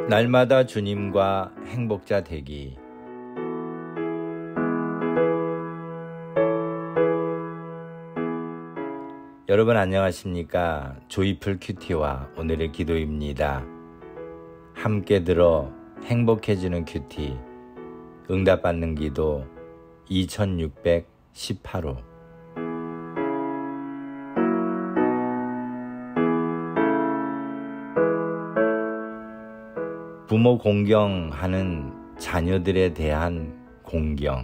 날마다 주님과 행복자 되기. 여러분 안녕하십니까? 조이풀 큐티와 오늘의 기도입니다. 함께 들어 행복해지는 큐티 응답받는 기도 2618호. 부모 공경하는 자녀들에 대한 공경.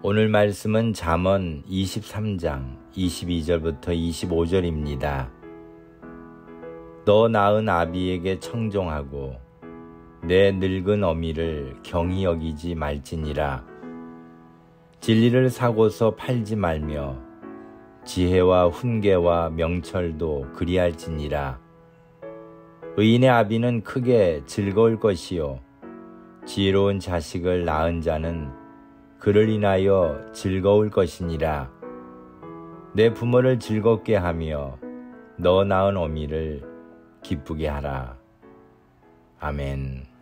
오늘 말씀은 잠언 23장 22절부터 25절입니다. 너 낳은 아비에게 청종하고 내 늙은 어미를 경히 여기지 말지니라. 진리를 사고서 팔지 말며 지혜와 훈계와 명철도 그리할지니라. 의인의 아비는 크게 즐거울 것이요 지혜로운 자식을 낳은 자는 그를 인하여 즐거울 것이니라. 내 부모를 즐겁게 하며 너 낳은 어미를 기쁘게 하라. 아멘.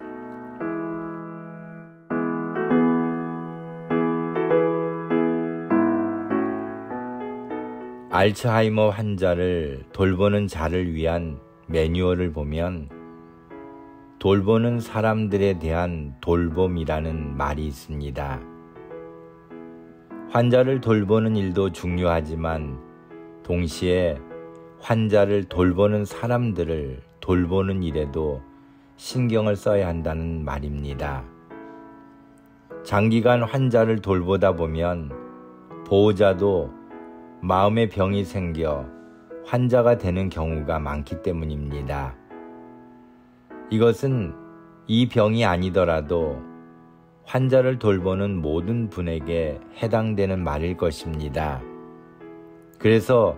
알츠하이머 환자를 돌보는 자를 위한 매뉴얼을 보면 돌보는 사람들에 대한 돌봄이라는 말이 있습니다. 환자를 돌보는 일도 중요하지만 동시에 환자를 돌보는 사람들을 돌보는 일에도 신경을 써야 한다는 말입니다. 장기간 환자를 돌보다 보면 보호자도 마음의 병이 생겨 환자가 되는 경우가 많기 때문입니다. 이것은 이 병이 아니더라도 환자를 돌보는 모든 분에게 해당되는 말일 것입니다. 그래서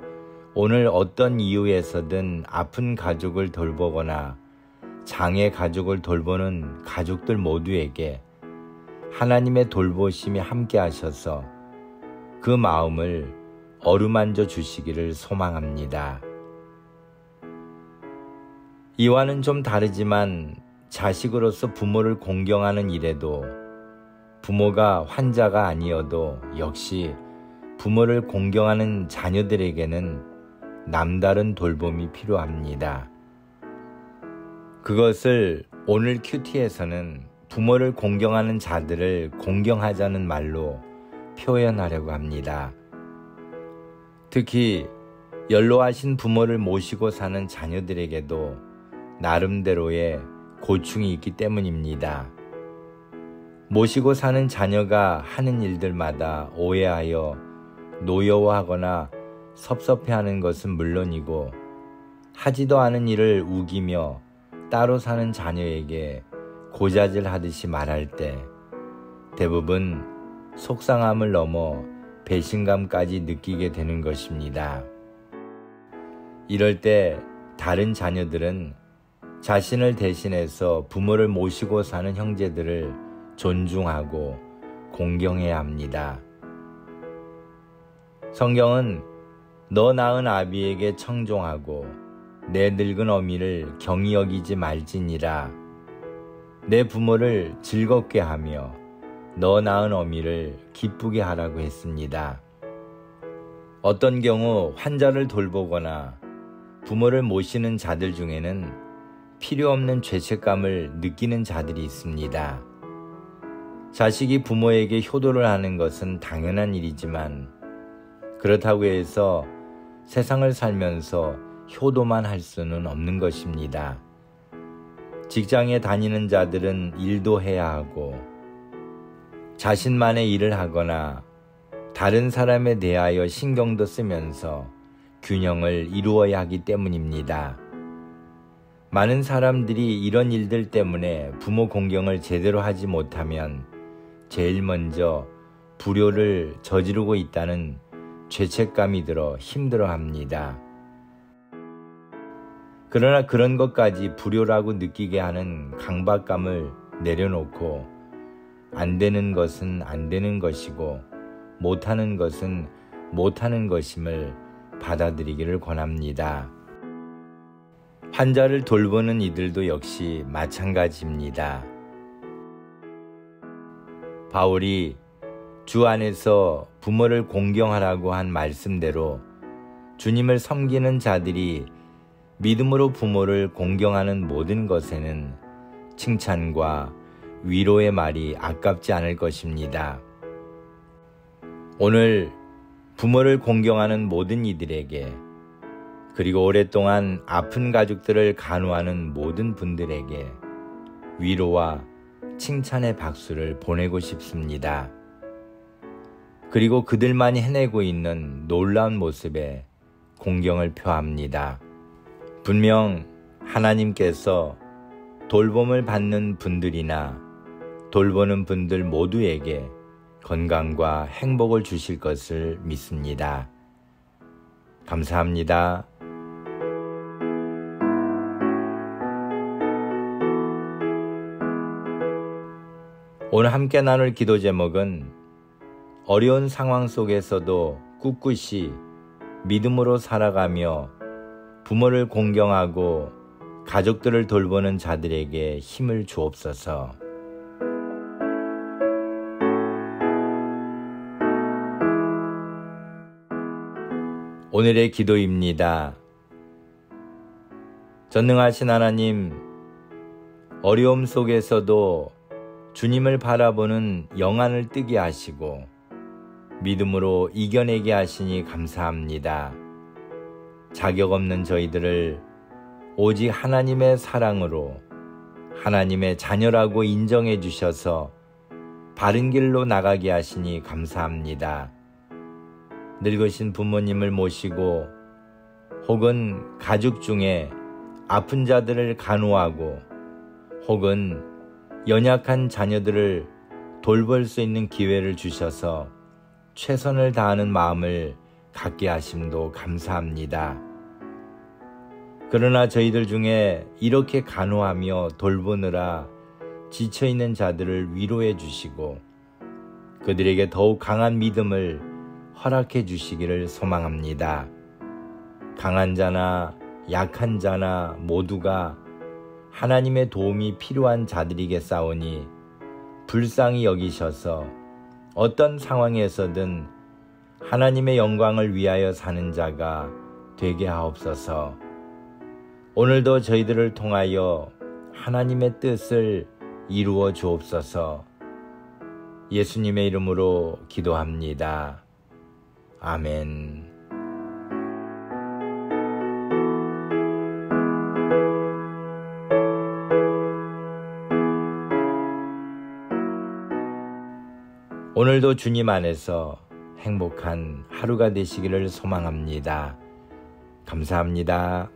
오늘 어떤 이유에서든 아픈 가족을 돌보거나 장애 가족을 돌보는 가족들 모두에게 하나님의 돌보심이 함께 하셔서 그 마음을 어루만져 주시기를 소망합니다. 이와는 좀 다르지만 자식으로서 부모를 공경하는 일에도 부모가 환자가 아니어도 역시 부모를 공경하는 자녀들에게는 남다른 돌봄이 필요합니다. 그것을 오늘 큐티에서는 부모를 공경하는 자들을 공경하자는 말로 표현하려고 합니다. 특히 연로하신 부모를 모시고 사는 자녀들에게도 나름대로의 고충이 있기 때문입니다. 모시고 사는 자녀가 하는 일들마다 오해하여 노여워하거나 섭섭해하는 것은 물론이고 하지도 않은 일을 우기며 따로 사는 자녀에게 고자질하듯이 말할 때 대부분 속상함을 넘어 배신감까지 느끼게 되는 것입니다. 이럴 때 다른 자녀들은 자신을 대신해서 부모를 모시고 사는 형제들을 존중하고 공경해야 합니다. 성경은 너 낳은 아비에게 청종하고 내 늙은 어미를 경히 여기지 말지니라. 내 부모를 즐겁게 하며 너 낳은 어미를 기쁘게 하라고 했습니다. 어떤 경우 환자를 돌보거나 부모를 모시는 자들 중에는 필요 없는 죄책감을 느끼는 자들이 있습니다. 자식이 부모에게 효도를 하는 것은 당연한 일이지만 그렇다고 해서 세상을 살면서 효도만 할 수는 없는 것입니다. 직장에 다니는 자들은 일도 해야 하고 자신만의 일을 하거나 다른 사람에 대하여 신경도 쓰면서 균형을 이루어야 하기 때문입니다. 많은 사람들이 이런 일들 때문에 부모 공경을 제대로 하지 못하면 제일 먼저 불효를 저지르고 있다는 죄책감이 들어 힘들어합니다. 그러나 그런 것까지 불효라고 느끼게 하는 강박감을 내려놓고 안 되는 것은 안 되는 것이고 못하는 것은 못하는 것임을 받아들이기를 권합니다. 환자를 돌보는 이들도 역시 마찬가지입니다. 바울이 주 안에서 부모를 공경하라고 한 말씀대로 주님을 섬기는 자들이 믿음으로 부모를 공경하는 모든 것에는 칭찬과 위로의 말이 아깝지 않을 것입니다. 오늘 부모를 공경하는 모든 이들에게, 그리고 오랫동안 아픈 가족들을 간호하는 모든 분들에게 위로와 칭찬의 박수를 보내고 싶습니다. 그리고 그들만이 해내고 있는 놀라운 모습에 공경을 표합니다. 분명 하나님께서 돌봄을 받는 분들이나 돌보는 분들 모두에게 건강과 행복을 주실 것을 믿습니다. 감사합니다. 오늘 함께 나눌 기도 제목은 어려운 상황 속에서도 꿋꿋이 믿음으로 살아가며 부모를 공경하고 가족들을 돌보는 자들에게 힘을 주옵소서. 오늘의 기도입니다. 전능하신 하나님, 어려움 속에서도 주님을 바라보는 영안을 뜨게 하시고 믿음으로 이겨내게 하시니 감사합니다. 자격 없는 저희들을 오직 하나님의 사랑으로 하나님의 자녀라고 인정해 주셔서 바른 길로 나가게 하시니 감사합니다. 늙으신 부모님을 모시고 혹은 가족 중에 아픈 자들을 간호하고 혹은 연약한 자녀들을 돌볼 수 있는 기회를 주셔서 최선을 다하는 마음을 갖게 하심도 감사합니다. 그러나 저희들 중에 이렇게 간호하며 돌보느라 지쳐있는 자들을 위로해 주시고 그들에게 더욱 강한 믿음을 허락해 주시기를 소망합니다. 강한 자나 약한 자나 모두가 하나님의 도움이 필요한 자들이겠사오니 불쌍히 여기셔서 어떤 상황에서든 하나님의 영광을 위하여 사는 자가 되게 하옵소서. 오늘도 저희들을 통하여 하나님의 뜻을 이루어 주옵소서. 예수님의 이름으로 기도합니다. 아멘. 오늘도 주님 안에서 행복한 하루가 되시기를 소망합니다. 감사합니다.